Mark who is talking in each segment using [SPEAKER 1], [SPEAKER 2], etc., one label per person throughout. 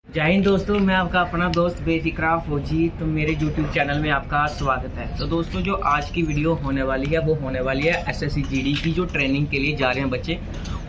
[SPEAKER 1] जय हिंद दोस्तों, मैं आपका अपना दोस्त बेफिक्रा फौजी। तो मेरे YouTube चैनल में आपका स्वागत है। तो दोस्तों, जो आज की वीडियो होने वाली है वो होने वाली है SSC GD की, जो ट्रेनिंग के लिए जा रहे हैं बच्चे,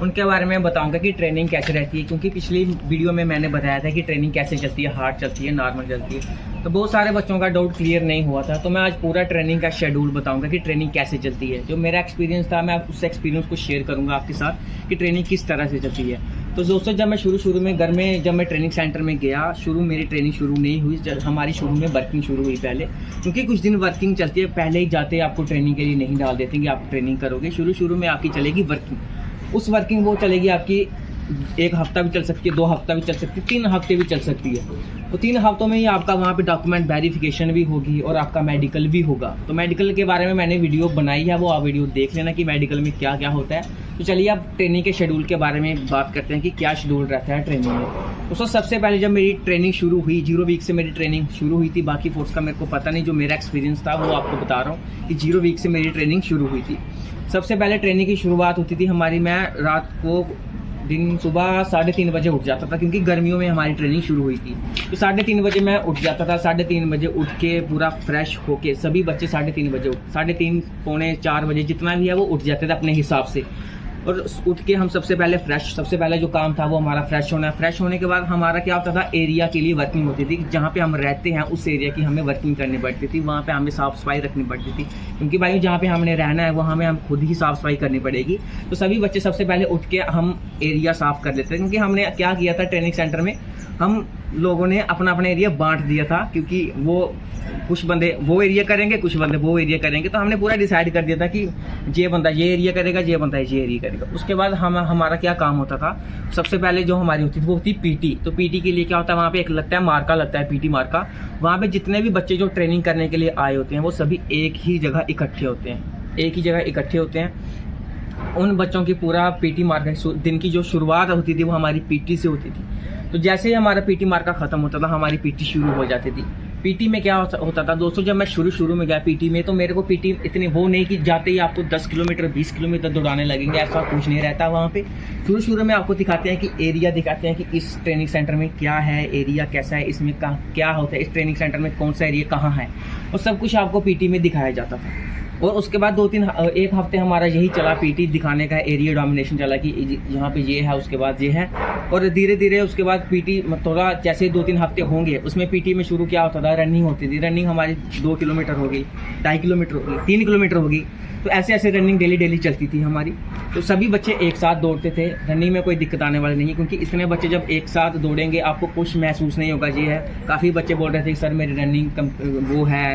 [SPEAKER 1] उनके बारे में बताऊंगा कि ट्रेनिंग कैसे रहती है। क्योंकि पिछली वीडियो में मैंने बताया था कि ट्रेनिंग कैसे चलती है, हार्ड चलती है, नॉर्मल चलती है। तो बहुत सारे बच्चों का डाउट क्लियर नहीं हुआ था। तो मैं आज पूरा ट्रेनिंग का शेड्यूल बताऊंगा कि ट्रेनिंग कैसे चलती है। जो मेरा एक्सपीरियंस था, मैं उस एक्सपीरियंस को शेयर करूंगा आपके साथ कि ट्रेनिंग किस तरह से चलती है। तो दोस्तों, जब मैं शुरू में घर में जब मैं ट्रेनिंग सेंटर में गया, मेरी ट्रेनिंग शुरू नहीं हुई। हमारी शुरू में वर्किंग शुरू हुई पहले, क्योंकि कुछ दिन वर्किंग चलती है। पहले ही जाते आपको ट्रेनिंग के लिए नहीं डाल देते कि आप ट्रेनिंग करोगे। शुरू में आपकी चलेगी वर्किंग। उस वर्किंग वो चलेगी आपकी 1 हफ्ता भी चल सकती है, 2 हफ्ता भी चल सकती है, 3 हफ्ते भी चल सकती है। तो 3 हफ्तों में ही आपका वहाँ पे डॉक्यूमेंट वेरिफिकेशन भी होगी और आपका मेडिकल भी होगा। तो मेडिकल के बारे में मैंने वीडियो बनाई है, वो आप वीडियो देख लेना कि मेडिकल में क्या क्या होता है। तो चलिए आप ट्रेनिंग के शेड्यूल के बारे में बात करते हैं कि क्या शेड्यूल रहता है ट्रेनिंग में। तो सबसे पहले जब मेरी ट्रेनिंग शुरू हुई, 0 वीक से मेरी ट्रेनिंग शुरू हुई थी। बाकी फोर्स का मेरे को पता नहीं, जो मेरा एक्सपीरियंस था वो आपको बता रहा हूँ कि 0 वीक से मेरी ट्रेनिंग शुरू हुई थी। सबसे पहले ट्रेनिंग की शुरुआत होती थी हमारी, मैं रात को सुबह 3:30 बजे उठ जाता था, क्योंकि गर्मियों में हमारी ट्रेनिंग शुरू हुई थी। तो 3:30 बजे मैं उठ जाता था। 3:30 बजे उठ के पूरा फ्रेश होके, सभी बच्चे 3:30 बजे 3:30 पौने 4 बजे जितना भी है वो उठ जाते थे अपने हिसाब से। और उठ के हम सबसे पहले जो काम था वो हमारा फ्रेश होना है। फ्रेश होने के बाद हमारा क्या होता था, एरिया के लिए वर्किंग होती थी। जहाँ पे हम रहते हैं उस एरिया की हमें वर्किंग करनी पड़ती थी। वहाँ पे हमें साफ सफाई रखनी पड़ती थी, क्योंकि भाई जहाँ पे हमने रहना है वहाँ में हम खुद ही साफ सफाई करनी पड़ेगी। तो सभी बच्चे सबसे पहले उठ के हम एरिया साफ कर लेते थे। क्योंकि हमने क्या किया था, ट्रेनिंग सेंटर में हम लोगों ने अपना अपना एरिया बांट दिया था। क्योंकि वो कुछ बंदे वो एरिया करेंगे, कुछ बंदे वो एरिया करेंगे। तो हमने पूरा डिसाइड कर दिया था कि ये बंदा ये एरिया करेगा, ये बंदा ये एरिया करेगा। उसके बाद हमारा क्या काम होता था, सबसे पहले जो हमारी होती थी वो होती पीटी। तो पीटी के लिए क्या होता है, वहाँ पे एक लगता है मार्का, लगता है पीटी मार्का। वहाँ पे जितने भी बच्चे जो ट्रेनिंग करने के लिए आए होते हैं वो सभी एक ही जगह इकट्ठे होते हैं। उन बच्चों की पूरा पीटी मार्का, दिन की जो शुरुआत होती थी वो हमारी पीटी से होती थी। तो जैसे ही हमारा पीटी मार्का खत्म होता था, हमारी पीटी शुरू हो जाती थी। पीटी में क्या होता था दोस्तों, जब मैं शुरू में गया पीटी में, तो मेरे को पीटी इतनी वो नहीं कि जाते ही आपको 10 किलोमीटर 20 किलोमीटर दौड़ाने लगेंगे, ऐसा कुछ नहीं रहता वहाँ पे। शुरू में आपको दिखाते हैं कि एरिया दिखाते हैं कि इस ट्रेनिंग सेंटर में क्या है, एरिया कैसा है, इसमें क्या होता है, इस ट्रेनिंग सेंटर में कौन सा एरिया कहाँ है, और सब कुछ आपको पीटी में दिखाया जाता था। और उसके बाद 1 हफ्ते हमारा यही चला, पीटी दिखाने का, एरिया डोमिनेशन चला कि यहाँ पे ये है, उसके बाद ये है। और धीरे धीरे उसके बाद पीटी थोड़ा जैसे 2-3 हफ्ते होंगे, उसमें पीटी में शुरू क्या होता था, रनिंग होती थी। रनिंग हमारी 2 किलोमीटर हो गई, 2.5 किलोमीटर हो गई, 3 किलोमीटर हो गई। तो ऐसे रनिंग डेली चलती थी हमारी। तो सभी बच्चे एक साथ दौड़ते थे। रनिंग में कोई दिक्कत आने वाली नहीं है, क्योंकि इतने बच्चे जब एक साथ दौड़ेंगे आपको कुछ महसूस नहीं होगा। ये है, काफ़ी बच्चे बोल रहे थे सर मेरी रनिंग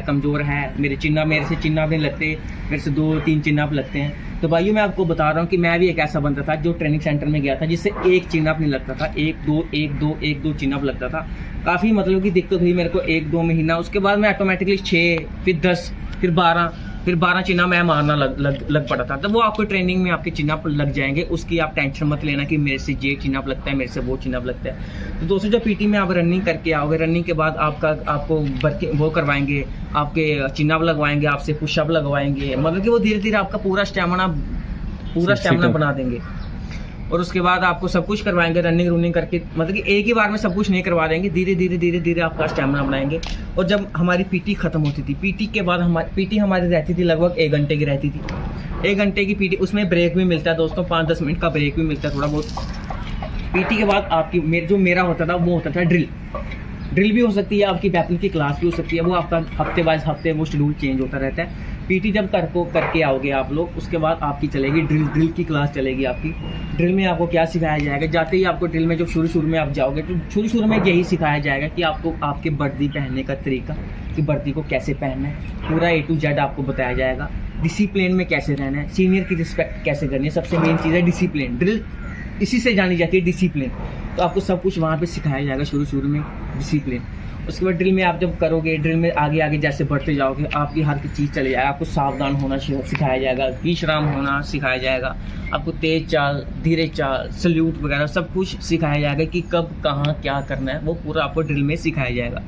[SPEAKER 1] कमज़ोर है, मेरे से चिन्ह भी लगते, मेरे से 2-3 चिन्ह लगते हैं। तो भाइयों, मैं आपको बता रहा हूँ कि मैं भी एक ऐसा बंदा था जो ट्रेनिंग सेंटर में गया था, जिससे 1 चिन्ह नहीं लगता था, 1-2 चिन्ह लगता था। काफ़ी मतलब की दिक्कत हुई मेरे को 1-2 महीना। उसके बाद मैं ऑटोमेटिकली 6, फिर 10, फिर 12 चिन्ह मैं मारना लग पड़ा था। तो वो आपको ट्रेनिंग में आपके चिन्ह लग जाएंगे, उसकी आप टेंशन मत लेना कि मेरे से ये चिन्ह लगता है, मेरे से वो चिन्ह लगता है। तो दोस्तों, जब पीटी में आप रनिंग करके आओगे, रनिंग के बाद आपको वो करवाएंगे, आपके चिन्ह लगवाएंगे, आपसे पुशअप लगवाएंगे। मतलब कि वो धीरे धीरे आपका पूरा स्टेमिना बना देंगे। और उसके बाद आपको सब कुछ करवाएंगे, रनिंग करके, मतलब कि एक ही बार में सब कुछ नहीं करवा देंगे, धीरे धीरे आपका स्टेमिना बनाएंगे। और जब हमारी पीटी खत्म होती थी, पीटी के बाद पीटी हमारी रहती थी लगभग 1 घंटे की रहती थी। 1 घंटे की पीटी, उसमें ब्रेक भी मिलता है दोस्तों, 5-10 मिनट का ब्रेक भी मिलता है थोड़ा बहुत। पीटी के बाद आपकी जो मेरा होता था वो होता था ड्रिल भी हो सकती है, आपकी बैपल की क्लास भी हो सकती है। वो आपका हफ्ते वो शेड्यूल चेंज होता रहता है। पीटी जब करके आओगे आप लोग, उसके बाद आपकी चलेगी ड्रिल की क्लास चलेगी आपकी। ड्रिल में आपको क्या सिखाया जाएगा, जाते ही आपको ड्रिल में जब शुरू में आप जाओगे तो शुरू में यही सिखाया जाएगा कि आपको आपके वर्दी पहनने का तरीका, कि वर्दी को कैसे पहनना है, पूरा A to Z आपको बताया जाएगा। डिसिप्लिन में कैसे रहना है, सीनियर की रिस्पेक्ट कैसे करनी है, सबसे मेन चीज़ है डिसिप्लिन। ड्रिल इसी से जानी जाती है, डिसिप्लिन। तो आपको सब कुछ वहाँ पे सिखाया जाएगा शुरू में, डिसिप्लिन। उसके बाद ड्रिल में आप जब करोगे, ड्रिल में आगे जैसे बढ़ते जाओगे, आपकी हर चीज़ चली जाएगा। आपको सावधान होना सिखाया जाएगा, विश्राम होना सिखाया जाएगा, आपको तेज चाल, धीरे चाल, सल्यूट वगैरह सब कुछ सिखाया जाएगा कि कब कहाँ क्या करना है, वो पूरा आपको ड्रिल में सिखाया जाएगा।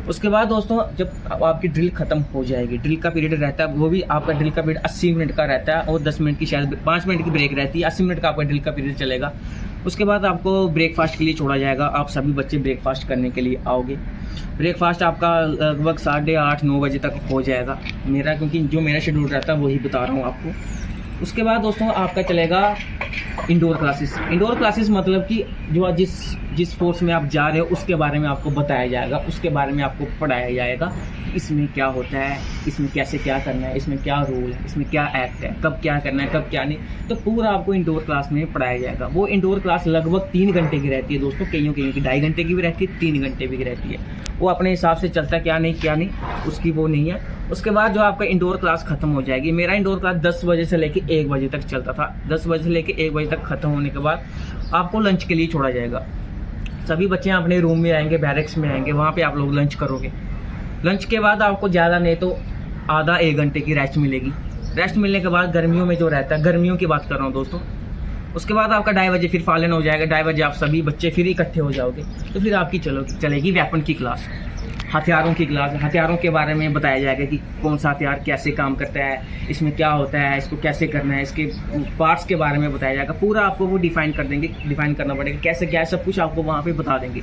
[SPEAKER 1] उसके बाद दोस्तों, जब आपकी ड्रिल खत्म हो जाएगी, ड्रिल का पीरियड रहता है, वो भी आपका ड्रिल का पीरियड 80 मिनट का रहता है, और 10 मिनट की शायद 5 मिनट की ब्रेक रहती है। 80 मिनट का आपका ड्रिल का पीरियड चलेगा। उसके बाद आपको ब्रेकफास्ट के लिए छोड़ा जाएगा। आप सभी बच्चे ब्रेकफास्ट करने के लिए आओगे। ब्रेकफास्ट आपका लगभग 8:30-9 बजे तक हो जाएगा मेरा, क्योंकि जो मेरा शेड्यूल रहता है वही बता रहा हूँ आपको। उसके बाद दोस्तों आपका चलेगा इंडोर क्लासेस। इंडोर क्लासेस मतलब कि जो जिस फोर्स में आप जा रहे हो उसके बारे में आपको बताया जाएगा, उसके बारे में आपको पढ़ाया जाएगा। इसमें क्या होता है, इसमें कैसे क्या करना है, इसमें क्या रूल है, इसमें क्या एक्ट है, कब क्या करना है, कब क्या नहीं, तो पूरा आपको इंडोर क्लास में पढ़ाया जाएगा। वो इंडोर क्लास लगभग 3 घंटे की रहती है दोस्तों, कईयों की 2.5 घंटे की भी रहती है, 3 घंटे भी रहती है। वो अपने हिसाब से चलता है, क्या नहीं उसकी वो नहीं है। उसके बाद जो आपका इंडोर क्लास खत्म हो जाएगी। मेरा इंडोर क्लास 10 बजे से लेके 1 बजे तक चलता था। 10 बजे से लेके 1 बजे तक खत्म होने के बाद आपको लंच के लिए छोड़ा जाएगा। सभी बच्चे अपने रूम में आएंगे, बैरक्स में आएंगे, वहाँ पे आप लोग लंच करोगे। लंच के बाद आपको ज़्यादा नहीं तो आधा 1 घंटे की रेस्ट मिलेगी। रेस्ट मिलने के बाद गर्मियों में जो रहता है, गर्मियों की बात कर रहा हूँ दोस्तों, उसके बाद आपका 2:30 बजे फिर फालन हो जाएगा। 2:30 बजे आप सभी बच्चे फिर इकट्ठे हो जाओगे। तो फिर आपकी चलेगी वेपन की क्लास, हथियारों की क्लास। हथियारों के बारे में बताया जाएगा कि कौन सा हथियार कैसे काम करता है, इसमें क्या होता है, इसको कैसे करना है, इसके पार्ट्स के बारे में बताया जाएगा। पूरा आपको वो डिफाइन करना पड़ेगा, कैसे क्या है, सब कुछ आपको वहाँ पे बता देंगे।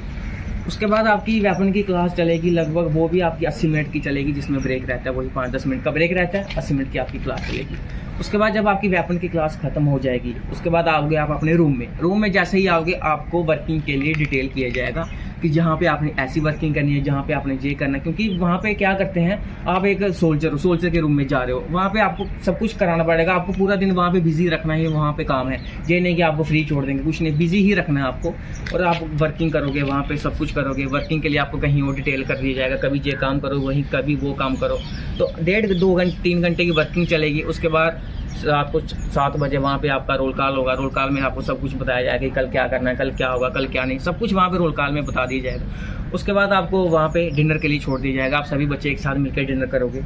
[SPEAKER 1] उसके बाद आपकी वेपन की क्लास चलेगी, लगभग वो भी आपकी 80 मिनट की चलेगी, जिसमें ब्रेक रहता है, वही 5-10 मिनट का ब्रेक रहता है। 80 मिनट की आपकी क्लास चलेगी। उसके बाद जब आपकी वेपन की क्लास खत्म हो जाएगी, उसके बाद आओगे आप अपने रूम में जैसे ही आओगे आपको वर्किंग के लिए डिटेल किया जाएगा कि जहाँ पे आपने ऐसी वर्किंग करनी है, जहाँ पे आपने ये करना है। क्योंकि वहाँ पे क्या करते हैं, आप एक सोल्जर के रूम में जा रहे हो, वहाँ पे आपको सब कुछ कराना पड़ेगा। आपको पूरा दिन वहाँ पे बिजी रखना है, वहाँ पे काम है। ये नहीं कि आपको फ्री छोड़ देंगे, कुछ नहीं, बिजी ही रखना है आपको। और आप वर्किंग करोगे, वहाँ पे सब कुछ करोगे। वर्किंग के लिए आपको कहीं और डिटेल कर दिया जाएगा, कभी ये काम करो, वहीं कभी वो काम करो। तो 1.5-2-3 घंटे की वर्किंग चलेगी। उसके बाद रात को 7 बजे वहाँ पे आपका रोल कॉल होगा। रोल कॉल में आपको सब कुछ बताया जाएगा कि कल क्या करना है, कल क्या होगा, कल क्या नहीं, सब कुछ वहाँ पे रोल कॉल में बता दिया जाएगा। उसके बाद आपको वहाँ पे डिनर के लिए छोड़ दिया जाएगा। आप सभी बच्चे एक साथ मिलकर डिनर करोगे।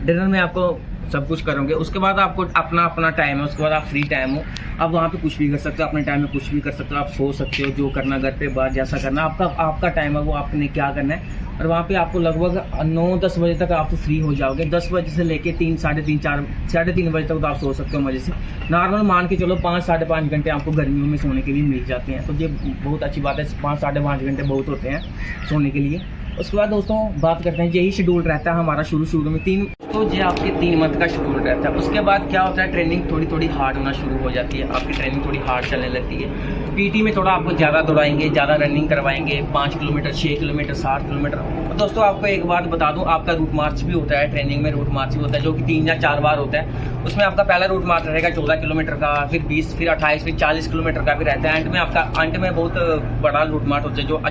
[SPEAKER 1] डिनर में आपको सब कुछ करोगे। उसके बाद आपको अपना टाइम है, उसके बाद आप फ्री टाइम हो, आप वहाँ पे कुछ भी कर सकते हो, अपने टाइम में कुछ भी कर सकते हो। आप सो सकते हो, जो करना घर पे बाहर जैसा करना, आपका टाइम है, वो आपने क्या करना है। और वहाँ पे आपको लगभग 9-10 बजे तक आप तो फ्री हो जाओगे। 10 बजे से लेके 3, 3:30 बजे तक तो आप सो सकते हो मज़े से। नॉर्मल मान के चलो 5-5.5 घंटे आपको गर्मियों में सोने के लिए मिल जाते हैं, तो ये बहुत अच्छी बात है। 5-5.5 घंटे बहुत होते हैं सोने के लिए। उसके बाद दोस्तों बात करते हैं, यही शेड्यूल रहता है हमारा शुरू में 3, तो ये आपके 3 मंथ का शेड्यूल रहता है। उसके बाद क्या होता है, ट्रेनिंग थोड़ी हार्ड होना शुरू हो जाती है। आपकी ट्रेनिंग थोड़ी हार्ड चलने लगती है। पीटी में थोड़ा आपको ज़्यादा दौड़ाएंगे, ज़्यादा रनिंग करवाएंगे, 5 किलोमीटर, 6 किलोमीटर, 7 किलोमीटर। तो दोस्तों आपको एक बात बता दूं, आपका रूट मार्च भी होता है। ट्रेनिंग में रूट मार्च भी होता है, जो कि 3 या 4 बार होता है। उसमें आपका पहला रूट मार्च रहेगा 14 किलोमीटर का, फिर 20, फिर 28, फिर 40 किलोमीटर का भी रहता है। अंत में बहुत बड़ा रूट मार्च होता है, जो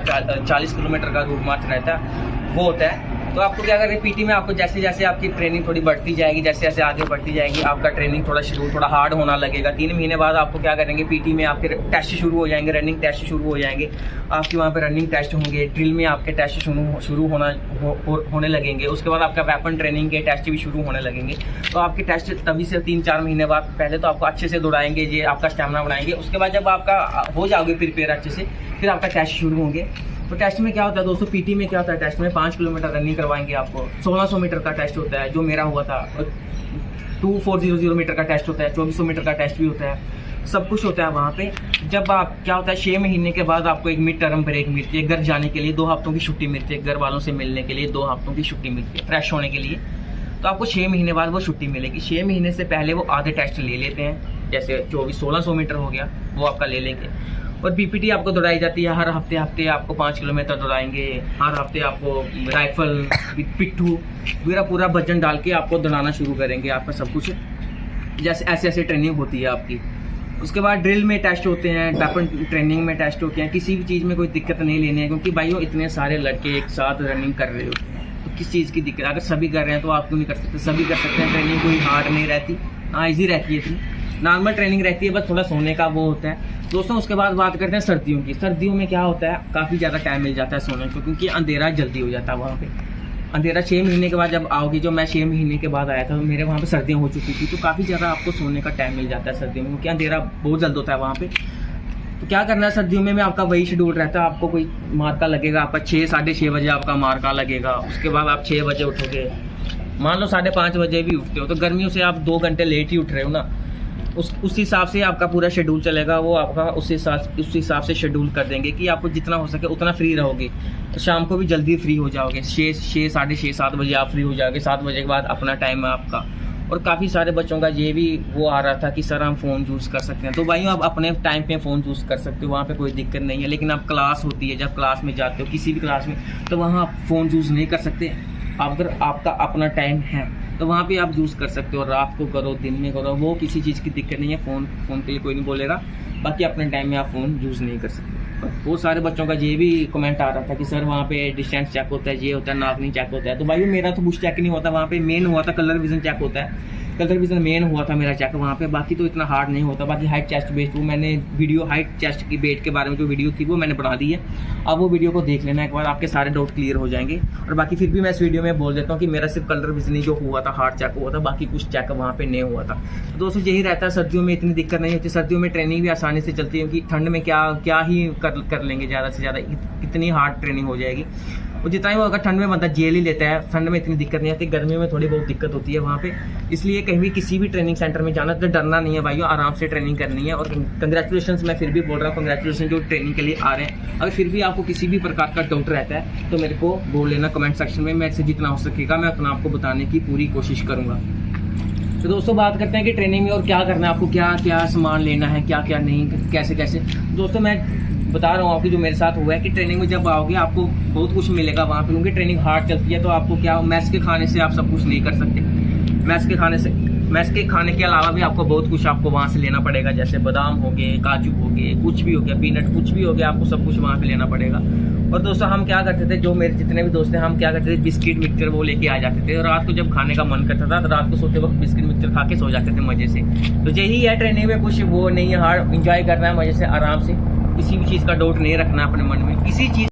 [SPEAKER 1] 40 किलोमीटर का रूट मार्च रहता है, वो होता है। तो आपको क्या करें, पीटी में आपको जैसे जैसे आपकी ट्रेनिंग थोड़ी बढ़ती जाएगी, जैसे जैसे आगे बढ़ती जाएगी, आपका ट्रेनिंग शेड्यूल थोड़ा हार्ड होना लगेगा। 3 महीने बाद आपको क्या करेंगे, पीटी में आपके टेस्ट शुरू हो जाएंगे, रनिंग टेस्ट शुरू हो जाएंगे। आपके वहाँ पे रनिंग टेस्ट होंगे, ड्रिल में आपके टेस्ट शुरू होने लगेंगे। उसके बाद आपका वेपन ट्रेनिंग के टेस्ट भी शुरू होने लगेंगे। तो आपके टेस्ट तभी से 3-4 महीने बाद, पहले तो आपको अच्छे से दौड़ाएंगे, ये आपका स्टेमिना बढ़ाएंगे। उसके बाद जब आपका हो जाओगे प्रिपेयर अच्छे से, फिर आपका टेस्ट शुरू होंगे। तो टेस्ट में क्या होता है दोस्तों, पीटी में क्या होता है, टेस्ट में 5 किलोमीटर रनिंग करवाएंगे आपको। 1600 मीटर का टेस्ट होता है, जो मेरा हुआ था। 2400 मीटर का टेस्ट होता है, 2400 मीटर का टेस्ट भी होता है। सब कुछ होता है वहाँ पे। जब आप क्या होता है, 6 महीने के बाद आपको एक मिड टर्म ब्रेक मिलती है, घर जाने के लिए 2 हफ्तों की छुट्टी मिलती है, घर वालों से मिलने के लिए 2 हफ्तों की छुट्टी मिलती है, फ्रेश होने के लिए। तो आपको 6 महीने बाद वो छुट्टी मिलेगी। 6 महीने से पहले वो आधे टेस्ट ले लेते हैं, जैसे 1600 मीटर हो गया, वो आपका ले लेंगे। और बीपीटी आपको दौड़ाई जाती है, हर हफ्ते आपको 5 किलोमीटर दौड़ाएंगे। हर हफ्ते आपको राइफल, पिट्ठू, पूरा वजन डाल के आपको दौड़ाना शुरू करेंगे। आपका सब कुछ जैसे ऐसे ट्रेनिंग होती है आपकी। उसके बाद ड्रिल में टेस्ट होते हैं, वेपन ट्रेनिंग में टेस्ट होते हैं। किसी भी चीज़ में कोई दिक्कत नहीं लेनी है, क्योंकि भाइयों इतने सारे लड़के एक साथ रनिंग कर रहे हो, तो किस चीज़ की दिक्कत। अगर सभी कर रहे हैं तो आप क्यों नहीं कर सकते, सभी कर सकते हैं। ट्रेनिंग कोई हार्ड नहीं रहती, हाँ ईजी रहती है, नॉर्मल ट्रेनिंग रहती है, बस थोड़ा सोने का वो होता है दोस्तों। उसके बाद बात करते हैं सर्दियों की। सर्दियों में क्या होता है, काफ़ी ज़्यादा टाइम मिल जाता है सोने को, क्योंकि अंधेरा जल्दी हो जाता है वहाँ पे। अंधेरा 6 महीने के बाद जब आओगी, जो मैं 6 महीने के बाद आया था, तो मेरे वहाँ पे सर्दियाँ हो चुकी थी, तो काफ़ी ज़्यादा आपको सोने का टाइम मिल जाता है सर्दियों में, क्योंकि अंधेरा बहुत जल्द होता है वहाँ पे। तो क्या करना है सर्दियों में आपका वही शेड्यूल रहता है। आपको कोई मार्का लगेगा, आपका 6-6:30 बजे आपका मार्का लगेगा। उसके बाद आप 6 बजे उठोगे, मान लो 5:30 बजे भी उठते हो, तो गर्मियों से आप 2 घंटे लेट ही उठ रहे हो ना, उस हिसाब से आपका पूरा शेड्यूल चलेगा, वो आपका उस हिसाब से शेड्यूल कर देंगे कि आपको जितना हो सके उतना फ्री रहोगे। तो शाम को भी जल्दी फ्री हो जाओगे, 6 साढ़े 6 7 बजे आप फ्री हो जाओगे। 7 बजे के बाद अपना टाइम है आपका। और काफ़ी सारे बच्चों का ये भी वो आ रहा था कि सर हम फ़ोन यूज़ कर सकते हैं। तो भाइयों आप अपने टाइम पे फ़ोन यूज़ कर सकते हो, वहाँ पे कोई दिक्कत नहीं है। लेकिन अब क्लास होती है, जब क्लास में जाते हो किसी भी क्लास में, तो वहाँ आप फ़ोन यूज़ नहीं कर सकते। अगर आपका अपना टाइम है तो वहाँ पे आप यूज़ कर सकते हो, रात को करो दिन में करो, वो किसी चीज़ की दिक्कत नहीं है। फ़ोन के लिए कोई नहीं बोलेगा। बाकी अपने टाइम में आप फ़ोन यूज़ नहीं कर सकते। बहुत सारे बच्चों का ये भी कमेंट आ रहा था कि सर वहाँ पे डिस्टेंस चेक होता है, ये होता है, नाक नहीं चेक होता है। तो भाई मेरा तो कुछ चेक नहीं होता, वहाँ पे मेन हुआ था कलर विजन चेक होता है। कलर विजन मेन हुआ था मेरा चेक वहाँ पे। बाकी तो इतना हार्ड नहीं होता। बाकी हाइट चेस्ट वेट, वो मैंने वीडियो हाइट चेस्ट की वेट के बारे में जो वीडियो थी वो मैंने बना दी है। अब वो वीडियो को देख लेना एक बार, आपके सारे डाउट क्लियर हो जाएंगे। और बाकी फिर भी मैं इस वीडियो में बोल देता हूँ कि मेरा सिर्फ कलर विजन ही जो हुआ था, हार्ड चेक हुआ था, बाकी कुछ चेक वहाँ पे नहीं हुआ था। तो दोस्तों यही रहता है, सर्दियों में इतनी दिक्कत नहीं होती। सर्दियों में ट्रेनिंग भी आसानी से चलती है, क्योंकि ठंड में क्या ही कर लेंगे, ज़्यादा से ज़्यादा कितनी हार्ड ट्रेनिंग हो जाएगी। और जितना ही वो अगर ठंड में बंदा जेल ही लेता है, ठंड में इतनी दिक्कत नहीं आती, गर्मी में थोड़ी बहुत दिक्कत होती है वहाँ पे। इसलिए कहीं भी किसी भी ट्रेनिंग सेंटर में जाना तो डरना नहीं है भाइयों, आराम से ट्रेनिंग करनी है। और कंग्रेचुलेशन, मैं फिर भी बोल रहा हूँ कंग्रेचुलेशन जो ट्रेनिंग के लिए आ रहे हैं। अगर फिर भी आपको किसी भी प्रकार का डाउट रहता है तो मेरे को बोल लेना कमेंट सेक्शन में, मेरे से जितना हो सकेगा मैं अपना आपको बताने की पूरी कोशिश करूँगा। तो दोस्तों बात करते हैं कि ट्रेनिंग में और क्या करना है, आपको क्या क्या सामान लेना है, क्या क्या नहीं, कैसे कैसे। दोस्तों मैं बता रहा हूँ आपको जो मेरे साथ हुआ है कि ट्रेनिंग में जब आओगे आपको बहुत कुछ मिलेगा वहाँ पे, क्योंकि ट्रेनिंग हार्ड चलती है। तो आपको क्या, मैस के खाने से आप सब कुछ नहीं कर सकते। मैस के खाने के अलावा भी आपको बहुत कुछ आपको वहाँ से लेना पड़ेगा, जैसे बादाम हो गए, काजू हो गए, कुछ भी हो गया, पीनट कुछ भी हो गया, आपको सब कुछ वहाँ पे लेना पड़ेगा। और दोस्तों हम क्या करते थे, जो मेरे जितने भी दोस्त हैं, हम क्या करते थे, बिस्किट मिक्सचर वो लेके आ जाते थे। और रात को जब खाने का मन करता था तो रात को सोते वक्त बिस्किट मिक्सचर खा के सो जाते थे मजे से। तो यही है ट्रेनिंग में, कुछ वो नहीं है हार्ड, इंजॉय करना है मजे से, आराम से, किसी भी चीज़ का डाउट नहीं रखना अपने मन में, किसी चीज़।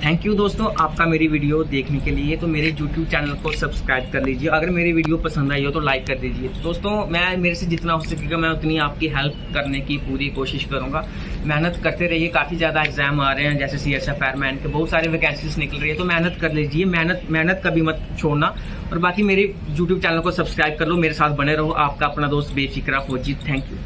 [SPEAKER 1] थैंक यू दोस्तों आपका मेरी वीडियो देखने के लिए। तो मेरे YouTube चैनल को सब्सक्राइब कर लीजिए। अगर मेरी वीडियो पसंद आई हो तो लाइक कर दीजिए। दोस्तों मैं मेरे से जितना हो सकेगा मैं उतनी आपकी हेल्प करने की पूरी कोशिश करूंगा। मेहनत करते रहिए, काफ़ी ज़्यादा एग्जाम आ रहे हैं, जैसे CSF फायरमैन के बहुत सारे वैकेंसीज निकल रही है। तो मेहनत कर लीजिए, मेहनत कभी मत छोड़ना। और बाकी मेरे YouTube चैनल को सब्सक्राइब कर लो, मेरे साथ बने रहो। आपका अपना दोस्त बेफिक्रा फौजी। Thank you.